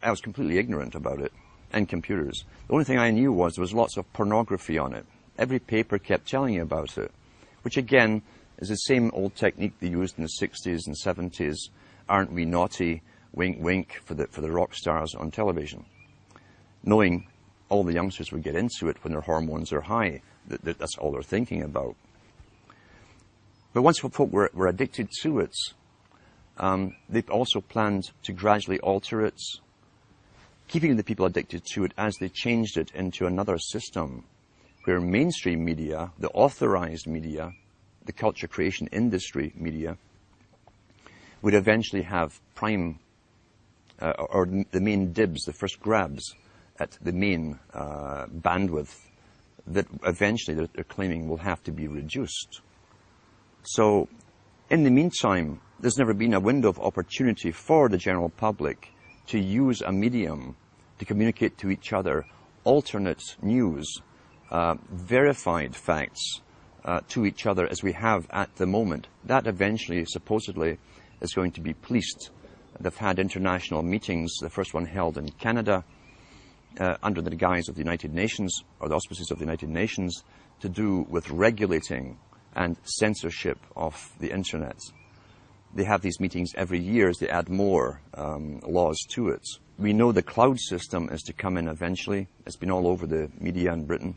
I was completely ignorant about it, and computers. The only thing I knew was there was lots of pornography on it. Every paper kept telling you about it, which again is the same old technique they used in the 60s and 70s. Aren't we naughty? Wink, wink, for the rock stars on television. Knowing all the youngsters would get into it when their hormones are high. That's all they're thinking about. But once folk were addicted to it, they also planned to gradually alter it, keeping the people addicted to it as they changed it into another system where mainstream media, the authorized media, the culture creation industry media, would eventually have prime, or the main dibs, the first grabs at the main bandwidth that eventually they're claiming will have to be reduced. So, in the meantime, there's never been a window of opportunity for the general public to use a medium to communicate to each other alternate news, verified facts to each other as we have at the moment. That eventually, supposedly, is going to be policed. They've had international meetings, the first one held in Canada, under the guise of the United Nations, or the auspices of the United Nations, to do with regulating and censorship of the internet. They have these meetings every year as they add more laws to it. We know the cloud system is to come in eventually. It's been all over the media in Britain,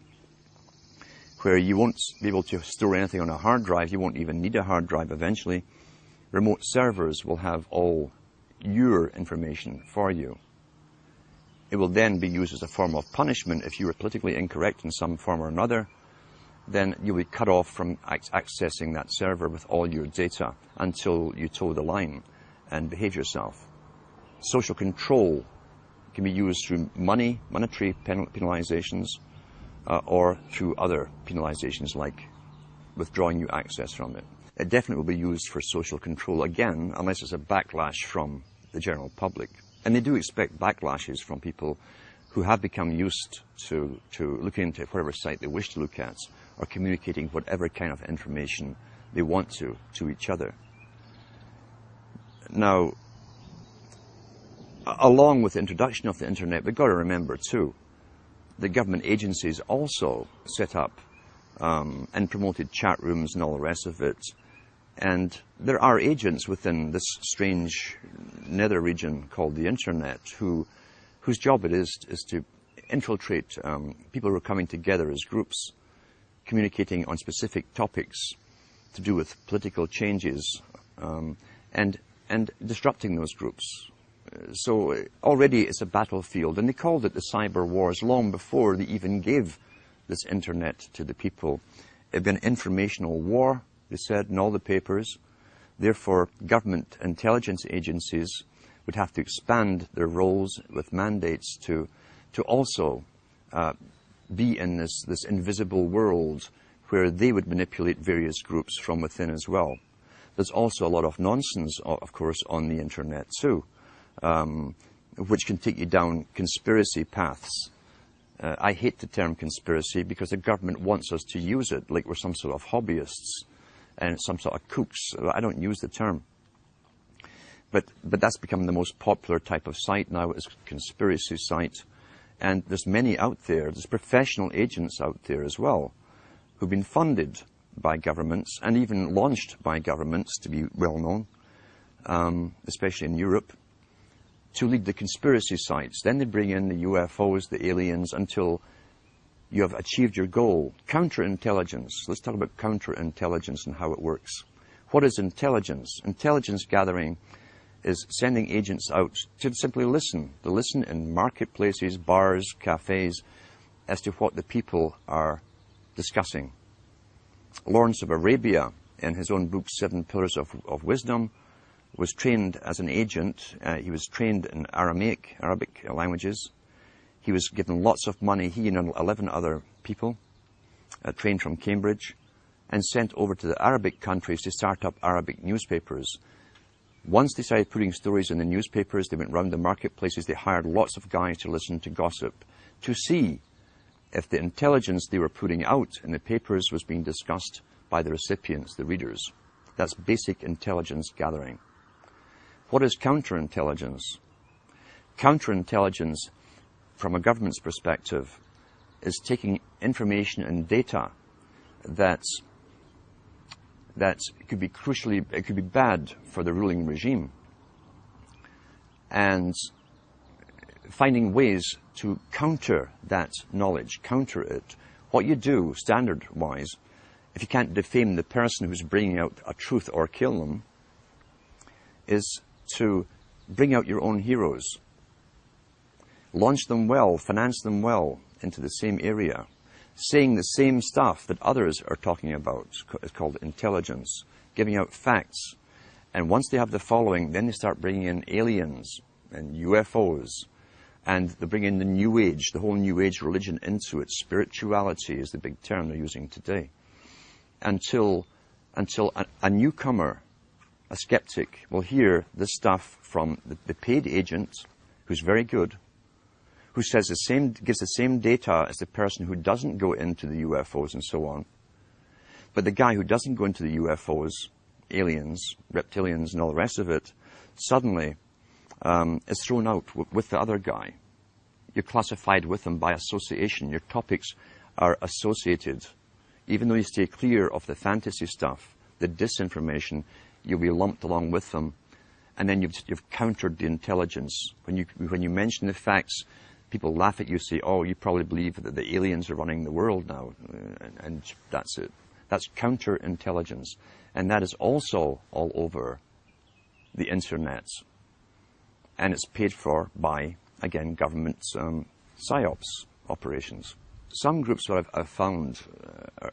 where you won't be able to store anything on a hard drive. You won't even need a hard drive eventually. Remote servers will have all your information for you. It will then be used as a form of punishment if you were politically incorrect in some form or another. Then you'll be cut off from accessing that server with all your data until you toe the line and behave yourself. Social control can be used through monetary penalizations, or through other penalizations like withdrawing you access from it. It definitely will be used for social control again, unless it's a backlash from the general public. And they do expect backlashes from people who have become used to looking into whatever site they wish to look at, or communicating whatever kind of information they want to each other. Now, along with the introduction of the internet, we've got to remember too, the government agencies also set up and promoted chat rooms and all the rest of it. And there are agents within this strange nether region called the internet whose job it is to infiltrate people who are coming together as groups, communicating on specific topics to do with political changes, and disrupting those groups. So already it's a battlefield, and they called it the cyber wars long before they even gave this internet to the people. It had been an informational war, they said in all the papers. Therefore, government intelligence agencies would have to expand their roles with mandates to also be in this invisible world where they would manipulate various groups from within as well. There's also a lot of nonsense, of course, on the internet too, which can take you down conspiracy paths. I hate the term conspiracy because the government wants us to use it like we're some sort of hobbyists and some sort of kooks. I don't use the term. But that's become the most popular type of site now, is conspiracy site. And there's many out there. There's professional agents out there as well who've been funded by governments and even launched by governments, to be well known, especially in Europe, to lead the conspiracy sites. Then they bring in the UFOs, the aliens, until you have achieved your goal. Counterintelligence. Let's talk about counterintelligence and how it works. What is intelligence? Intelligence gathering is sending agents out to simply listen. To listen in marketplaces, bars, cafes, as to what the people are discussing. Lawrence of Arabia, in his own book, 7 Pillars of Wisdom, was trained as an agent. He was trained in Arabic languages. He was given lots of money, he and 11 other people, trained from Cambridge, and sent over to the Arabic countries to start up Arabic newspapers. Once they started putting stories in the newspapers, they went round the marketplaces, they hired lots of guys to listen to gossip, to see if the intelligence they were putting out in the papers was being discussed by the recipients, the readers. That's basic intelligence gathering. What is counterintelligence? Counterintelligence, from a government's perspective, is taking information and data that could be it could be bad for the ruling regime, and finding ways to counter that knowledge, counter it. What you do, standard-wise, if you can't defame the person who's bringing out a truth or kill them, is to bring out your own heroes. Launch them well, finance them well into the same area, saying the same stuff that others are talking about. It's called intelligence, giving out facts. And once they have the following, then they start bringing in aliens and UFOs, and they bring in the New Age, the whole New Age religion into it. Spirituality is the big term they're using today. Until a newcomer, a skeptic, will hear this stuff from the paid agent, who's very good, who says gives the same data as the person who doesn't go into the UFOs and so on. But the guy who doesn't go into the UFOs, aliens, reptilians, and all the rest of it, suddenly is thrown out with the other guy. You're classified with them by association. Your topics are associated. Even though you stay clear of the fantasy stuff, the disinformation, you'll be lumped along with them. And then you've countered the intelligence. When you mention the facts, people laugh at you, say, oh, you probably believe that the aliens are running the world now. And that's it. That's counterintelligence. And that is also all over the internet. And it's paid for by, again, government psyops operations. Some groups that I've found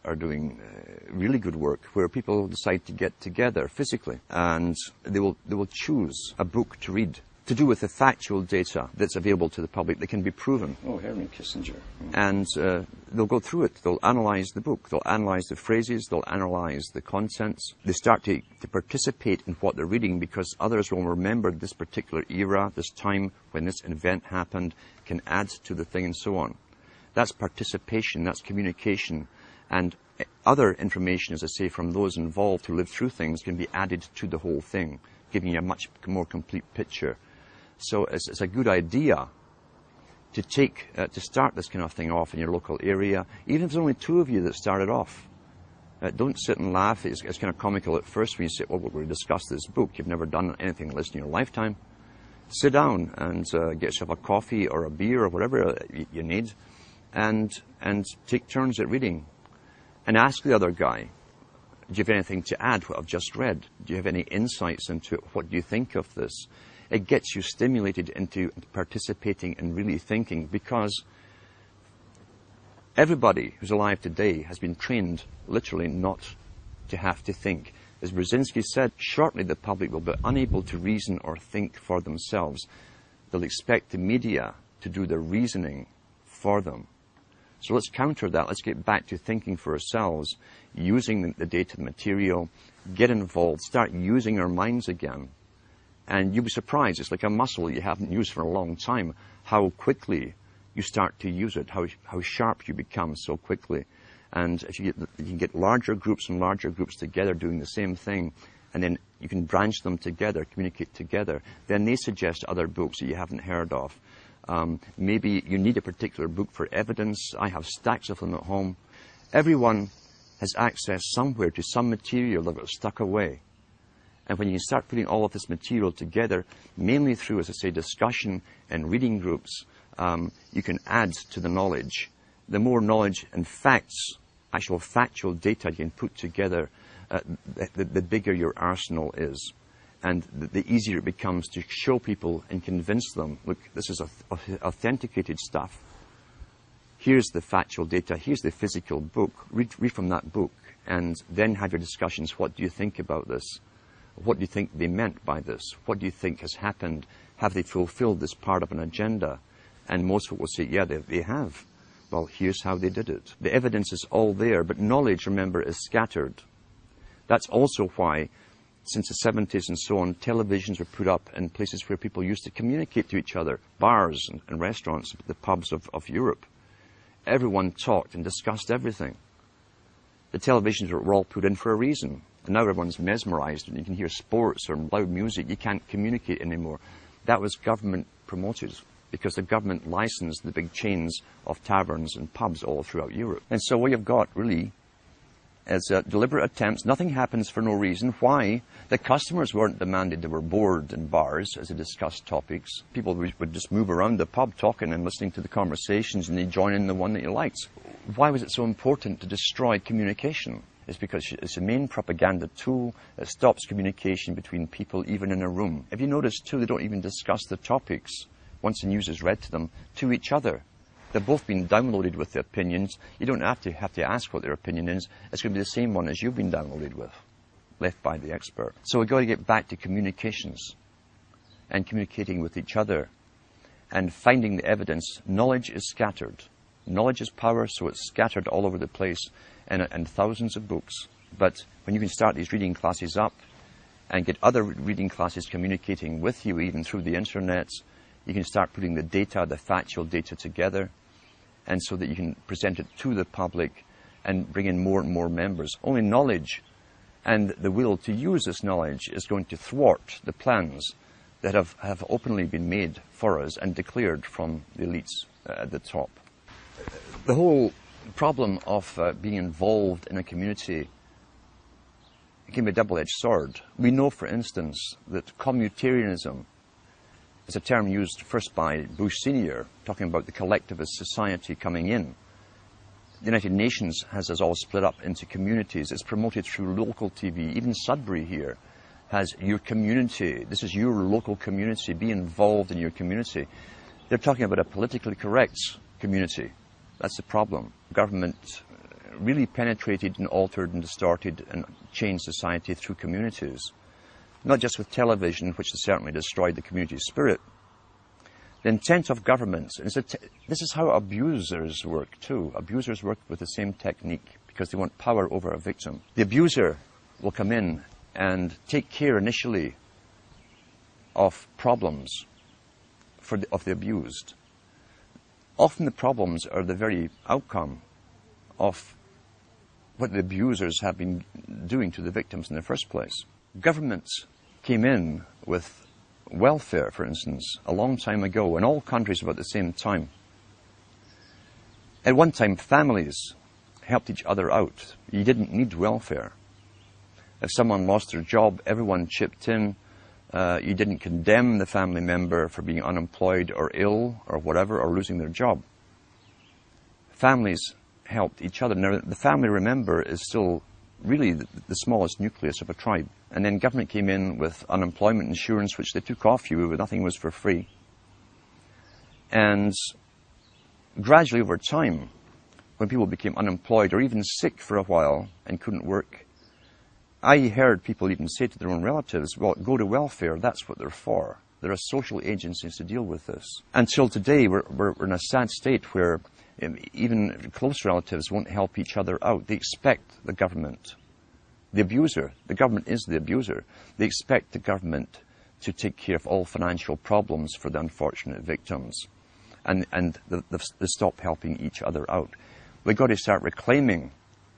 are doing really good work, where people decide to get together physically, and they will choose a book to read to do with the factual data that's available to the public that can be proven. Oh, Herman Kissinger. And they'll go through it. They'll analyze the book. They'll analyze the phrases. They'll analyze the contents. They start to participate in what they're reading, because others will remember this particular era, this time when this event happened, can add to the thing and so on. That's participation, that's communication, and other information, as I say, from those involved who live through things can be added to the whole thing, giving you a much more complete picture. So it's a good idea to start this kind of thing off in your local area, even if there's only two of you that started off. Don't sit and laugh. It's kind of comical at first when you say, well, we're going to discuss this book. You've never done anything like this in your lifetime. Sit down and get yourself a coffee or a beer or whatever you need, and take turns at reading. And ask the other guy, do you have anything to add what I've just read? Do you have any insights into it? What do you think of this? It gets you stimulated into participating and really thinking, because everybody who's alive today has been trained literally not to have to think. As Brzezinski said, shortly the public will be unable to reason or think for themselves. They'll expect the media to do the reasoning for them. So let's counter that. Let's get back to thinking for ourselves, using the data, the material, get involved, start using our minds again. And you'll be surprised. It's like a muscle you haven't used for a long time, how quickly you start to use it, how sharp you become so quickly. And if you can get larger groups and larger groups together doing the same thing, and then you can branch them together, communicate together, then they suggest other books that you haven't heard of. Maybe you need a particular book for evidence. I have stacks of them at home. Everyone has access somewhere to some material that got stuck away. And when you start putting all of this material together, mainly through, as I say, discussion and reading groups, you can add to the knowledge. The more knowledge and facts, actual factual data you can put together, the bigger your arsenal is. And the easier it becomes to show people and convince them, look, this is authenticated stuff. Here's the factual data. Here's the physical book. Read from that book, and then have your discussions. What do you think about this? What do you think they meant by this? What do you think has happened? Have they fulfilled this part of an agenda? And most people will say, yeah, they have. Well, here's how they did it. The evidence is all there, but knowledge, remember, is scattered. That's also why, since the 70s and so on, televisions were put up in places where people used to communicate to each other, bars and restaurants, the pubs of Europe. Everyone talked and discussed everything. The televisions were all put in for a reason. And now everyone's mesmerized, and you can hear sports or loud music. You can't communicate anymore. That was government promoted, because the government licensed the big chains of taverns and pubs all throughout Europe. And so what you've got, really, is deliberate attempts. Nothing happens for no reason. Why? The customers weren't demanded. They were bored in bars as they discussed topics. People would just move around the pub talking and listening to the conversations, and they'd join in the one that you liked. Why was it so important to destroy communication? It's because it's a main propaganda tool that stops communication between people, even in a room. Have you noticed, too, they don't even discuss the topics, once the news is read to them, to each other? They've both been downloaded with the opinions. You don't have to ask what their opinion is. It's going to be the same one as you've been downloaded with, left by the expert. So we've got to get back to communications and communicating with each other and finding the evidence. Knowledge is scattered. Knowledge is power, so it's scattered all over the place and thousands of books. But when you can start these reading classes up and get other reading classes communicating with you, even through the internet, you can start putting the data, the factual data together, and so that you can present it to the public and bring in more and more members. Only knowledge and the will to use this knowledge is going to thwart the plans that have openly been made for us and declared from the elites at the top. The whole problem of being involved in a community, it can be a double-edged sword. We know, for instance, that communitarianism is a term used first by Bush Sr., talking about the collectivist society coming in. The United Nations has us all split up into communities. It's promoted through local TV. Even Sudbury here has your community. This is your local community. Be involved in your community. They're talking about a politically correct community. That's the problem. Government really penetrated and altered and distorted and changed society through communities. Not just with television, which has certainly destroyed the community spirit. The intent of governments, and this is how abusers work too. Abusers work with the same technique because they want power over a victim. The abuser will come in and take care initially of problems of the abused. Often the problems are the very outcome of what the abusers have been doing to the victims in the first place. Governments came in with welfare, for instance, a long time ago, in all countries about the same time. At one time, families helped each other out. You didn't need welfare. If someone lost their job, everyone chipped in. You didn't condemn the family member for being unemployed or ill or whatever, or losing their job. Families helped each other. Now, the family, remember, is still really the smallest nucleus of a tribe. And then government came in with unemployment insurance, which they took off you, but nothing was for free. And gradually over time, when people became unemployed or even sick for a while and couldn't work, I heard people even say to their own relatives, well, go to welfare, that's what they're for. There are social agencies to deal with this. Until today, we're in a sad state where even close relatives won't help each other out. They expect the government, the abuser, the government is the abuser. They expect the government to take care of all financial problems for the unfortunate victims. And they stop helping each other out. We've got to start reclaiming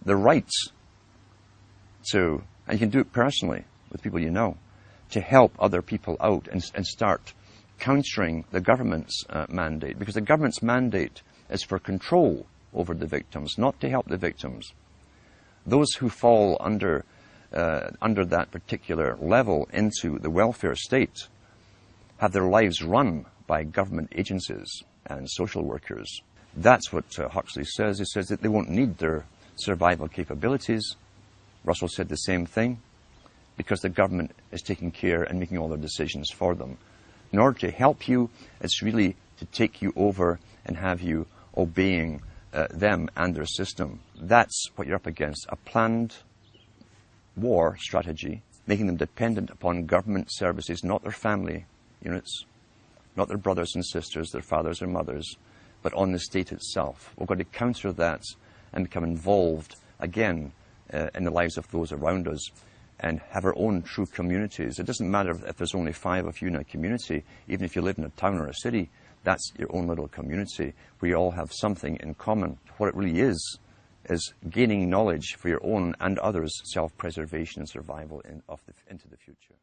the rights to, and you can do it personally with people you know, to help other people out and start countering the government's mandate. Because the government's mandate is for control over the victims, not to help the victims. Those who fall under that particular level into the welfare state have their lives run by government agencies and social workers. That's what Huxley says. He says that they won't need their survival capabilities. Russell said the same thing, because the government is taking care and making all their decisions for them. In order to help you, it's really to take you over and have you obeying them and their system. That's what you're up against, a planned war strategy, making them dependent upon government services, not their family units, not their brothers and sisters, their fathers or mothers, but on the state itself. We've got to counter that and become involved again in the lives of those around us and have our own true communities. It doesn't matter if there's only 5 of you in a community, even if you live in a town or a city, that's your own little community where you all have something in common. What it really is gaining knowledge for your own and others' self-preservation and survival into the future.